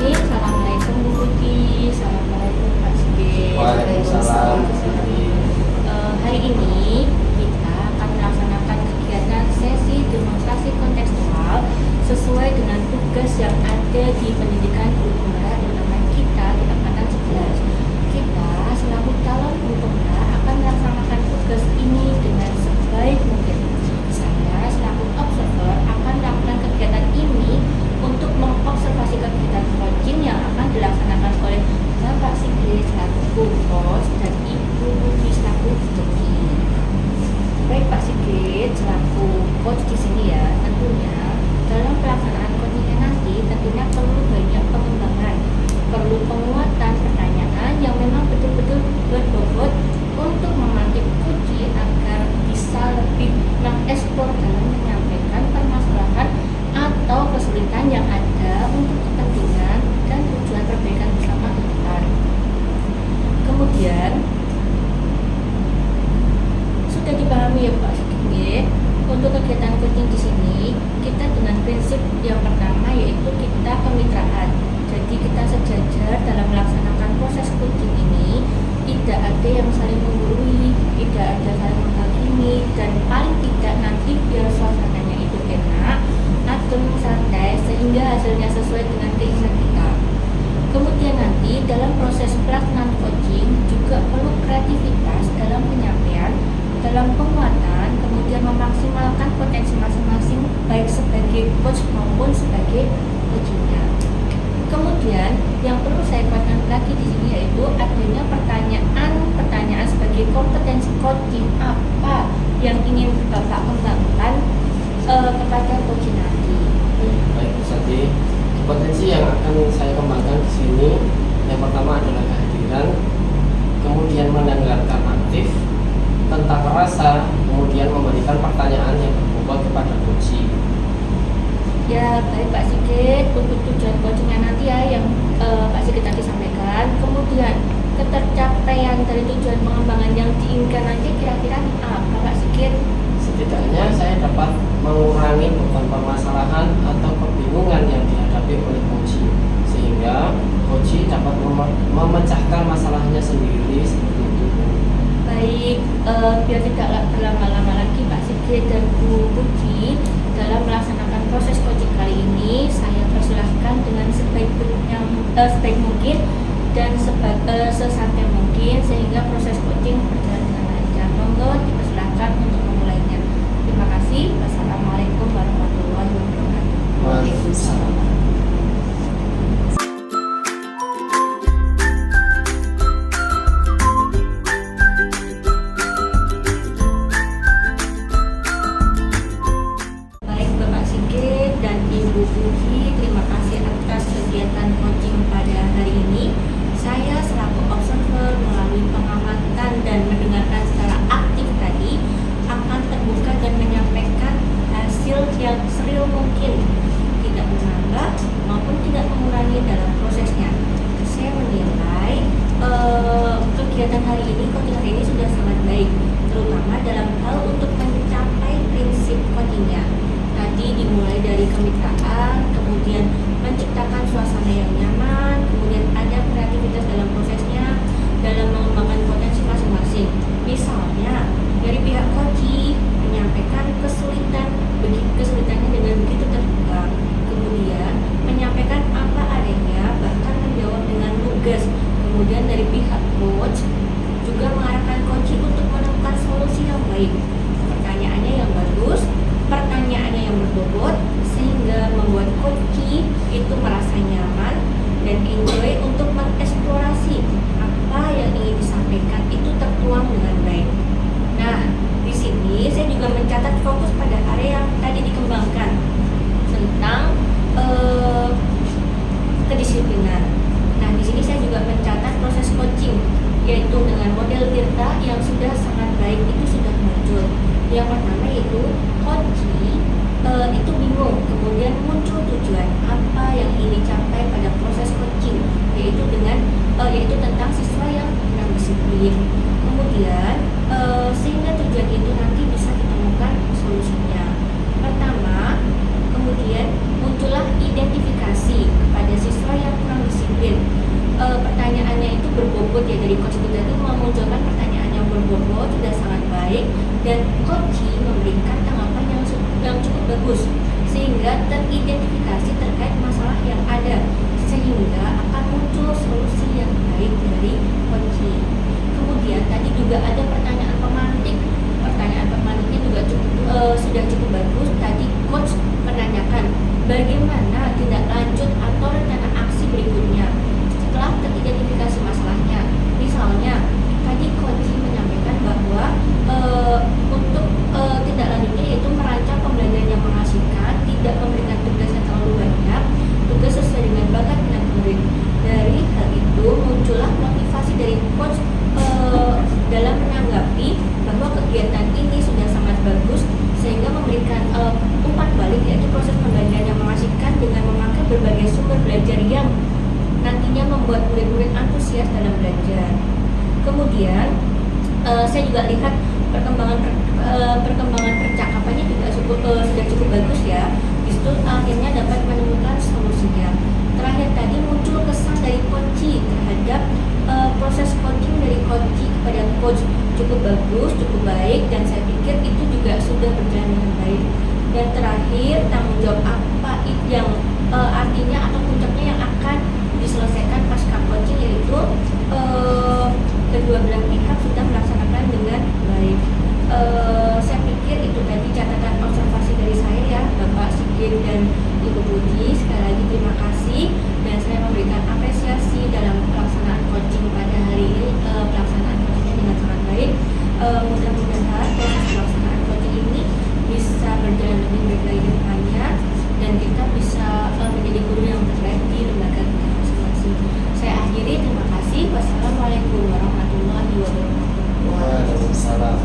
Assalamualaikum Bu Putri. Assalamualaikum Pak Sigit. Waalaikumsalam. Hari ini kita akan melaksanakan kegiatan sesi demonstrasi kontekstual sesuai dengan tugas yang ada di pendidikan guru pemula internal kita di angkatan 11. Kita selaku calon guru pemula akan melaksanakan tugas ini dengan sebaik mungkin. Saya selaku observer akan melakukan kegiatan ini untuk mengobservasi kegiatan coaching yang akan dilaksanakan oleh Bapak Sigit selaku coach dan Ibu Putri selaku joki. Baik Pak Sigit selaku coach di sini ya, tentunya dalam pelaksanaan coachingnya nanti tentunya perlu banyak pengembangan, perlu penguatan pertanyaan yang memang betul-betul berbobot untuk memantik coach agar bisa lebih mengeksplor dalam menyampaikan permasalahan atau kesulitan yang ada untuk kepentingan dan tujuan perbaikan bersama ke depan. Kemudian sudah dipahami ya Pak Sigit, untuk kegiatan coaching di sini kita dengan prinsip yang pertama yaitu kita kemitraan. Jadi kita sejajar dalam melaksanakan proses coaching ini, tidak ada yang saling menggurui, tidak ada saling menghakimi, dan paling tidak nanti biar suasananya itu enak, adem, santai, sehingga hasilnya sesuai dengan keinginan kita. Kemudian nanti dalam proses pelaksanaan coaching juga perlu kreativitas dalam penyampaian, dalam penguatan, kemudian memaksimalkan potensi masing-masing baik sebagai coach maupun sebagai coachingnya. Kemudian yang perlu saya kuatkan lagi di sini yaitu adanya pertanyaan sebagai kompetensi coaching apa yang ingin Bapak kembangkan kepada coaching nanti. Baik Bu Sati, potensi yang akan saya kembangkan di sini yang pertama adalah kehadiran, kemudian mendengarkan aktif, tentang rasa, kemudian memberikan pertanyaan yang berbobot kepada coach. Ya baik Pak Sigit, untuk tujuan coachingnya nanti ya yang Pak Sigit tadi sampaikan. Kemudian ketercapaian dari tujuan pengembangan yang diinginkan nanti kira-kira apa Pak Sigit? Setidaknya saya dapat mengurangi beban permasalahan atau kebingungan yang dihadapi oleh coach, sehingga coach dapat memecahkan masalahnya sendiri seperti itu. Baik, biar tidak berlama-lama lagi Pak Sigit dan Bu Putri dalam melaksanakan proses coaching kali ini, saya persilahkan dengan sebaik mungkin dan sesantai mungkin sehingga proses coaching berjalan dengan lancar. Monggo dipersilahkan untuk memulainya. Terima kasih. Wassalamualaikum warahmatullahi wabarakatuh. Waalaikumsalam. Baik Bapak Sigit dan Ibu Putri, terima kasih atas kegiatan coaching pada hari ini. Saya selaku observer melalui pengamatan dan mendengarkan secara aktif tadi akan terbuka dan menyampaikan hasil yang serius mungkin, tidak menambah maupun tidak mengurangi dalam prosesnya. Saya menilai kegiatan hari ini, coaching hari ini sudah sangat baik, terutama dalam hal untuk mencapai prinsip coachingnya. Tadi dimulai dari kemitraan, kemudian menciptakan suasana yang nyaman, kemudian ada kreativitas dalam prosesnya, dalam mengembangkan potensi masing-masing. Misalnya dari pihak coach menyampaikan kesulitannya dengan begitu terbuka, kemudian menyampaikan apa adanya, bahkan menjawab dengan lugas. Kemudian dari pihak coach juga mengarahkan coach untuk menemukan solusi yang baik, pertanyaannya yang bagus, pertanyaannya yang berbobot, sehingga berbobot ya dari coach itu tadi memunculkan pertanyaan yang berbobot, sudah sangat baik, dan coach memberikan tanggapan yang cukup bagus sehingga teridentifikasi terkait masalah yang ada, sehingga akan muncul solusi yang baik dari coach. Kemudian tadi juga ada pertanyaan pemantik. Pertanyaan pemantiknya juga sudah cukup bagus. Tadi coach menanyakan bagaimana tindak lanjut atau rencana aksi berikutnya setelah teridentifikasi masalahnya. Misalnya tadi coach menyampaikan bahwa untuk tindak lanjutnya yaitu merancang pembelajaran yang mengasihkan, tidak memberikan tugas yang terlalu banyak, tugas sesuai dengan bakat minat murid. Dari hal itu muncullah motivasi dari coach dalam menanggapi bahwa kegiatan ini sudah sangat bagus, sehingga memberikan umpan balik yaitu proses pembelajaran yang mengasihkan dengan memakai berbagai sumber belajar yang nantinya membuat murid-murid antusias dalam belajar. Kemudian saya juga lihat perkembangan percakapannya juga sudah cukup bagus ya. Itu akhirnya dapat menemukan solusinya. Terakhir tadi muncul kesan dari coach terhadap proses coaching dari coach kepada coach cukup bagus, cukup baik, dan saya pikir itu juga sudah berjalan dengan baik. Dan terakhir, tanggung jawab apa yang artinya atau puncaknya yang akan diselesaikan pasca coaching, yaitu kedua belah pihak sudah melaksanakan dengan baik. Saya pikir itu tadi catatan observasi dari saya ya, Bapak Sigit dan Ibu Puji. Sekali lagi terima kasih, dan saya memberikan apresiasi dalam pelaksanaan coaching pada hari ini. Pelaksanaan coachingnya dengan sangat baik. Mudah-mudahan proses pelaksanaan coaching ini bisa berjalan lebih baik lagi ke depannya, dan kita bisa menjadi guru yang terbaik di lembaga kita masing-masing. Saya akhiri, terima kasih. Wassalamualaikum warahmatullahi wabarakatuh. Waalaikumsalam.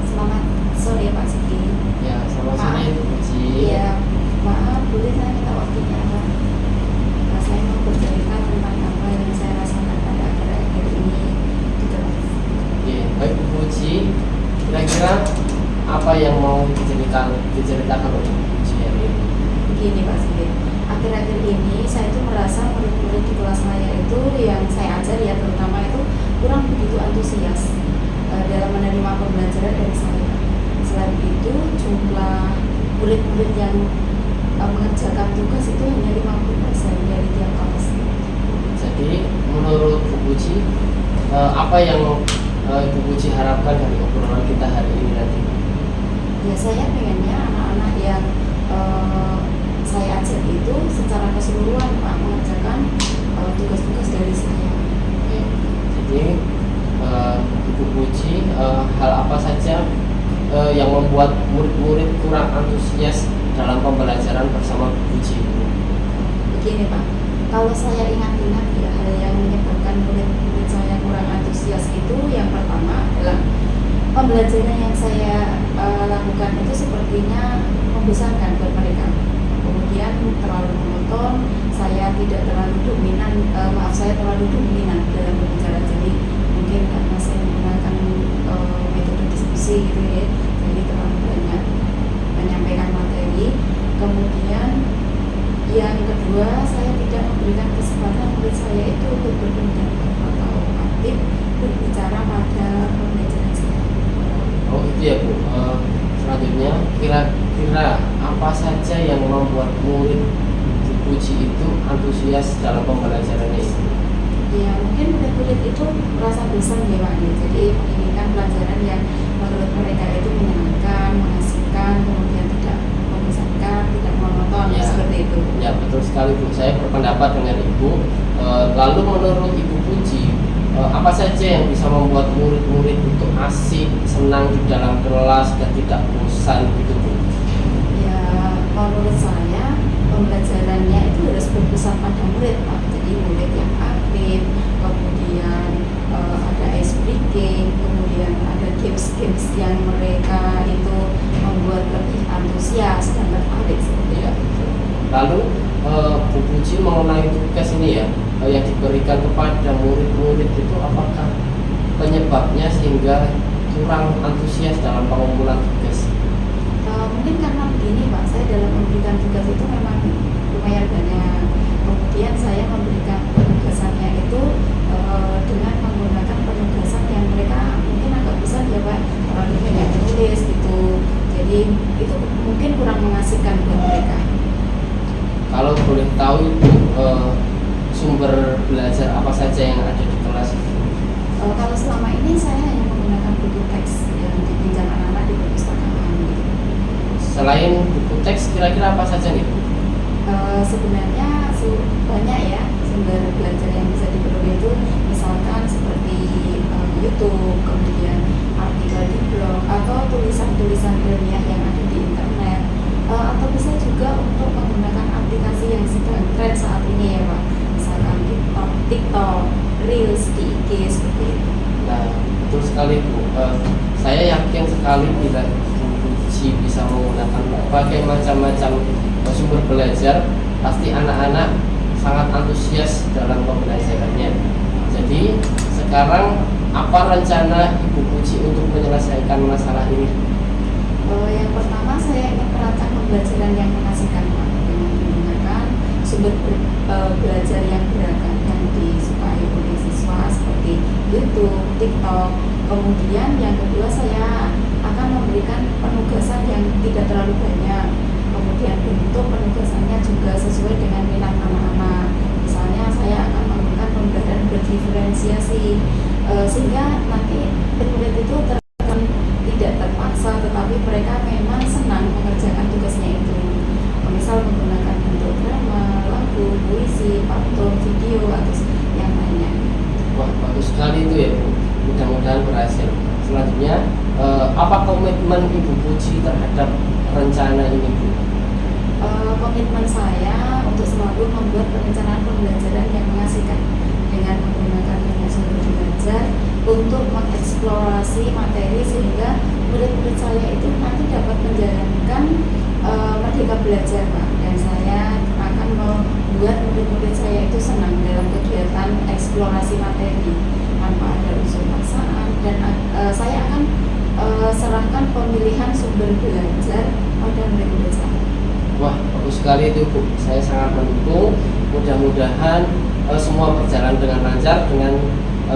Selamat sore Pak Siti. Ya, selamat sore Bu Puji. Iya, maaf boleh saya minta waktunya Pak. Saya mau bercerita tentang apa yang saya rasakan pada akhir-akhir ini di kelas. Oke, baik Bu Puji. Kira-kira apa yang mau diceritakan oleh Bu Puji hari ini? Begini Pak Siti, akhir-akhir ini saya itu merasa murid-murid di kelas saya itu yang saya ajar ya terutama itu kurang begitu antusias dalam menerima pembelajaran dari saya. Selain itu jumlah murid-murid yang mengerjakan tugas itu hanya 50% dari tiap kelas. Jadi menurut Bu Puji, apa yang Bu Puji harapkan dari obrolan kita hari ini nanti? Ya saya pengennya anak-anak yang saya ajar itu secara keseluruhan Pak mengerjakan tugas-tugas dari saya. Oke. Jadi Ibu Puji, hal apa saja yang membuat murid-murid kurang antusias dalam pembelajaran bersama Bu Puji? Begini Pak, kalau saya ingat-ingat ya hal yang menyebabkan murid-murid saya kurang antusias itu yang pertama adalah pembelajaran yang saya lakukan itu sepertinya membosankan buat mereka. Kemudian terlalu monoton, saya tidak terlalu dominan, saya terlalu dominan dalam berbicara. Jadi mungkin karena saya menggunakan metode diskusi gitu ya, jadi terlalu banyak menyampaikan materi. Kemudian yang kedua, saya tidak memberikan kesempatan murid saya itu untuk berpendapat atau aktif berbicara pada pembelajaran saya. Oh itu ya Bu. Selanjutnya kira-kira apa saja yang membuat murid Bu Puji itu antusias dalam pembelajarannya itu? Ya mungkin murid-murid itu merasa bosan ya Pak ya. Jadi menginginkan pelajaran yang menurut mereka itu menyenangkan, mengasihkan, kemudian tidak membosankan, tidak monoton Ya. seperti itu. Ya betul sekali Bu, saya berpendapat dengan Ibu. Lalu menurut Ibu Puji, apa saja yang bisa membuat murid-murid itu asik, senang di dalam kelas dan tidak bosan gitu Bu? Ya menurut saya pembelajarannya itu harus berpusat pada murid Pak. Jadi murid yang aktif, kemudian ada ice breaking, kemudian ada games-games yang mereka itu membuat lebih antusias dan tertarik seperti Ya. itu. Lalu Bu Puji mengenai tugas ini ya, yang diberikan kepada murid-murid itu apakah penyebabnya sehingga kurang antusias dalam pengumpulan tugas? Mungkin karena begini Pak, saya dalam memberikan tugas itu memang lumayan banyak. Kemudian saya memberikan penugasannya itu dengan menggunakan penugasan yang mereka mungkin agak besar ya Pak, terlalu banyak menulis gitu. Jadi itu mungkin kurang mengasihkan buat mereka. Kalau boleh tahu itu sumber belajar apa saja yang ada di kelas itu? Kalau selama ini saya hanya menggunakan buku teks yang dipinjam anak-anak di perpustakaan. Selain buku teks, kira-kira apa saja nih? Sebenarnya banyak ya sumber belajar yang bisa diperoleh itu, misalkan seperti YouTube, kemudian artikel di blog atau tulisan-tulisan ilmiah yang ada di internet, atau bisa juga untuk menggunakan aplikasi yang sedang tren saat ini ya Pak, misalkan TikTok, Reels di IG seperti itu. Nah, betul sekali Bu. Saya yakin sekali bila Bu Puji bisa menggunakan berbagai macam-macam sumber belajar, pasti anak-anak sangat antusias dalam pembelajarannya. Jadi sekarang apa rencana Ibu Puji untuk menyelesaikan masalah ini? Yang pertama saya ingin merancang pembelajaran yang mengasihkan Pak, dengan menggunakan sumber belajar yang beragam yang disukai oleh siswa seperti YouTube, TikTok. Kemudian yang kedua saya akan memberikan penugasan yang tidak terlalu banyak. Kemudian bentuk penugasannya juga sesuai dengan minat anak-anak. Misalnya saya akan menggunakan pembelajaran berdiferensiasi sehingga nanti murid itu tidak terpaksa, tetapi mereka memang senang mengerjakan tugasnya itu. Misal menggunakan bentuk drama, lagu, puisi, pantun, video atau yang lainnya. Wah, bagus sekali itu ya Bu. Mudah-mudahan berhasil. Selanjutnya, apa komitmen Ibu Puji terhadap rencana ini Bu? Komitmen saya untuk selalu membuat perencanaan pembelajaran yang mengasihkan dengan menggunakan banyak sumber belajar untuk mengeksplorasi materi sehingga murid-murid saya itu nanti dapat menjalankan merdeka belajar Pak, dan saya akan membuat murid-murid saya itu senang dalam kegiatan eksplorasi materi tanpa ada unsur paksaan, dan saya akan serahkan pemilihan sumber belajar pada murid-murid saya. Wah, bagus sekali itu Bu. Saya sangat mendukung. Mudah-mudahan semua berjalan dengan lancar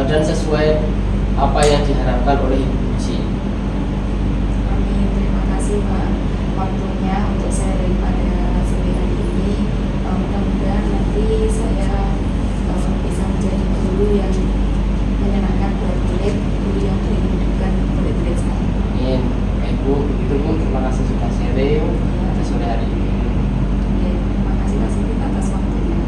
dan sesuai apa yang diharapkan oleh Ibu Puji. Amin. Terima kasih Pak waktunya untuk sharing pada sore hari ini. Mudah-mudahan nanti saya bisa menjadi guru yang menyenangkan buat murid, guru yang merindukan murid-murid saya. Amin. Ibu, begitu Bu. Terima kasih sudah sharing pada sore hari ini. Ya, terima kasih Pak Sigit atas waktunya.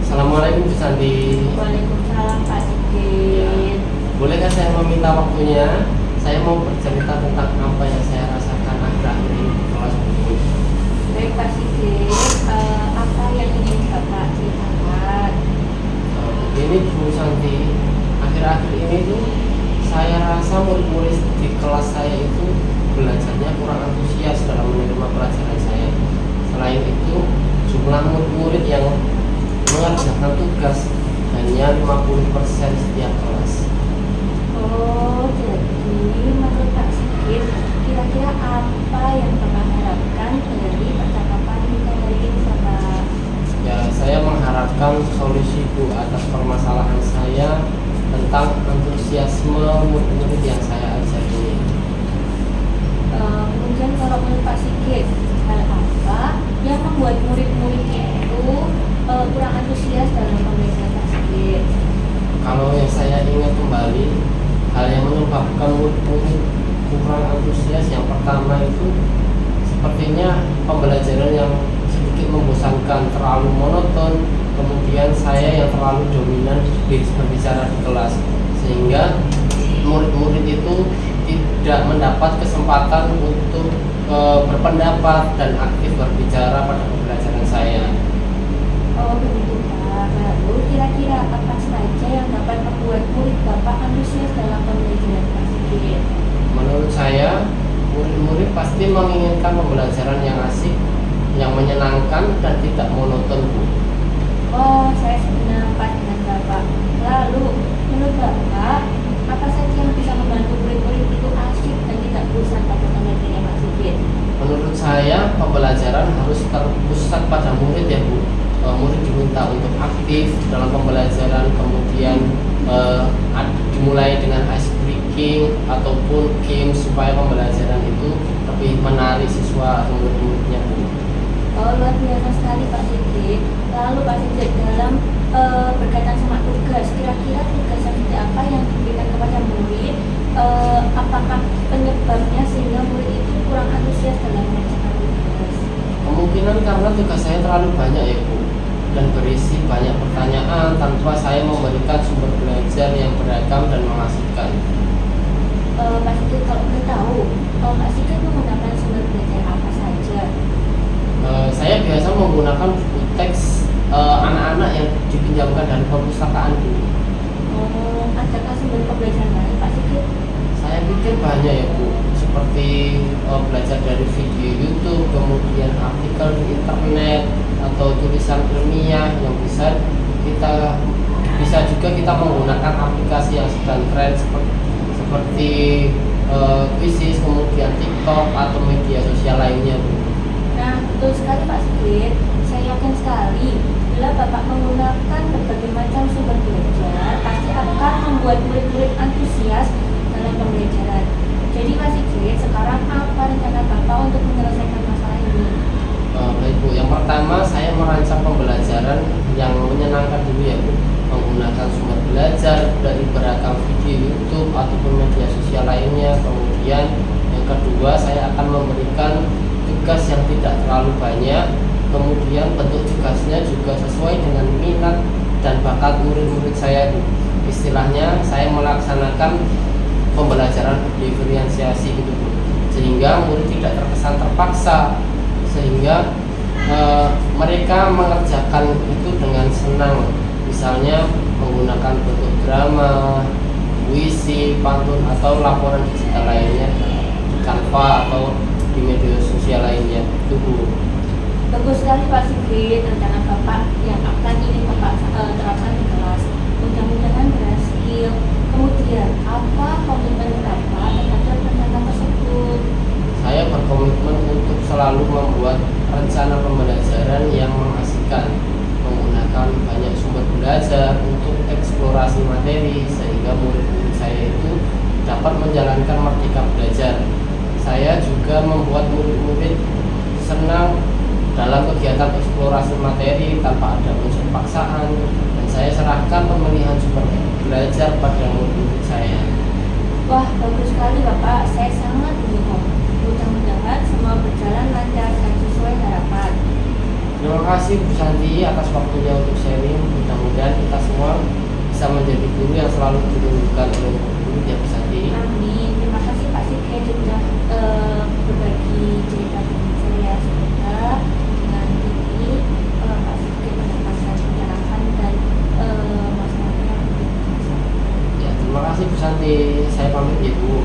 Assalamualaikum Bu Santi. Waalaikumsalam Pak Sigit. Bolehkah saya meminta waktunya? Saya mau bercerita tentang apa yang saya rasakan akhir-akhir ini di kelas Bu. Baik Pak Sigit, apa yang ingin Bapak ceritakan? Ini Bu Santi, akhir-akhir ini tuh saya rasa murid-murid di kelas saya itu belajarnya kurang antusias dalam menerima pelajaran saya. Selain itu, jumlah murid-murid yang mengerjakan tugas hanya 50% setiap kelas. Oh, jadi menurut Pak Sigit, kira-kira apa yang Bapak harapkan dari percakapan kita hari ini Bapak? Ya, saya mengharapkan solusi Bu atas permasalahan saya tentang antusiasme murid-murid yang saya ajar ini. Kemudian kalau menurut Pak Sigit, hal apa yang membuat murid-murid itu kurang antusias dalam pembelajaran Pak Sigit? Kalau yang saya ingat kembali, hal yang menyebabkan murid-murid kurang antusias yang pertama itu sepertinya pembelajaran yang sedikit membosankan, terlalu monoton, kemudian saya yang terlalu dominan berbicara di kelas, sehingga murid-murid itu tidak mendapat kesempatan untuk berpendapat dan aktif berbicara pada pembelajaran saya. Oh begitu Pak. Lalu kira-kira apa saja yang dapat membuat murid Bapak terpusat pada murid ya Bu. Murid diminta untuk aktif dalam pembelajaran, kemudian dimulai dengan ice breaking ataupun game supaya pembelajaran itu lebih menarik siswa atau murid-muridnya Bu. Oh, luar biasa sekali Pak Sigit. Lalu Pak Sigit, dalam berkaitan sama tugas, kira-kira tugas yang seperti apa yang diberikan kepada murid? Apakah penyebabnya sehingga murid itu kurang antusias dalam mengerjakan tugas? Kemungkinan karena tugas saya terlalu banyak ya Bu, dan berisi banyak pertanyaan tanpa saya memberikan sumber belajar yang beragam dan mengasihkan. Pak Sigit, kalau boleh tahu, Pak Sigit menggunakan sumber belajar apa saja? Saya biasa menggunakan buku teks anak-anak yang dipinjamkan dari perpustakaan dulu. Adakah sumber pembelajaran lain Pak Sigit? Saya pikir banyak ya Bu, seperti belajar dari video YouTube, kemudian artikel di internet atau tulisan ilmiah yang bisa juga kita menggunakan aplikasi yang sedang tren seperti Quizizz, kemudian TikTok atau media sosial lainnya Bu. Nah, betul sekali Pak Sigit. Saya yakin sekali bila Bapak menggunakan berbagai macam sumber belajar, pasti akan membuat murid-murid antusias dalam pembelajaran. Jadi Pak Sigit, sekarang apa rencana Bapak untuk menyelesaikan masalah ini? Baik Bu, yang pertama saya merancang pembelajaran yang menyenangkan dulu ya Bu, menggunakan sumber belajar dari beragam video YouTube ataupun media sosial lainnya. Kemudian yang kedua, saya akan memberikan tugas yang tidak terlalu banyak, kemudian bentuk tugasnya juga sesuai dengan minat dan bakat murid-murid saya Bu. Istilahnya saya melaksanakan pembelajaran diferensiasi gitu Bu, sehingga murid tidak terkesan terpaksa, sehingga mereka mengerjakan itu dengan senang, misalnya menggunakan bentuk drama, puisi, pantun atau laporan digital lainnya di Canva atau di media sosial lainnya itu Bu. Bagus sekali Pak Sigit, rencana Bapak yang akan ingin Bapak terapkan di kelas. Mudah-mudahan berhasil. Kemudian, apa komitmen Bapak terhadap rencana tersebut? Saya berkomitmen untuk selalu membuat rencana pembelajaran yang mengasihkan, menggunakan banyak sumber belajar untuk eksplorasi materi sehingga murid-murid saya itu dapat menjalankan merdeka belajar. Saya juga membuat murid-murid senang dalam kegiatan eksplorasi materi tanpa ada unsur paksaan, dan saya serahkan pemilihan sumber belajar pada murid-murid saya. Wah, bagus sekali Bapak. Saya sangat mendukung. Mudah-mudahan semua berjalan lancar dan sesuai harapan. Terima kasih Bu Santi atas waktunya untuk sharing. Mudah-mudahan kita semua bisa menjadi guru yang selalu dirindukan oleh guru ya Bu Santi. Amin. Terima kasih Pak Sigit sudah berbagi cerita dengan saya. Semoga dengan ini Pak Sigit mendapatkan pencerahan dan masalahnya. Ya, terima kasih Bu Santi. Saya pamit ya Bu.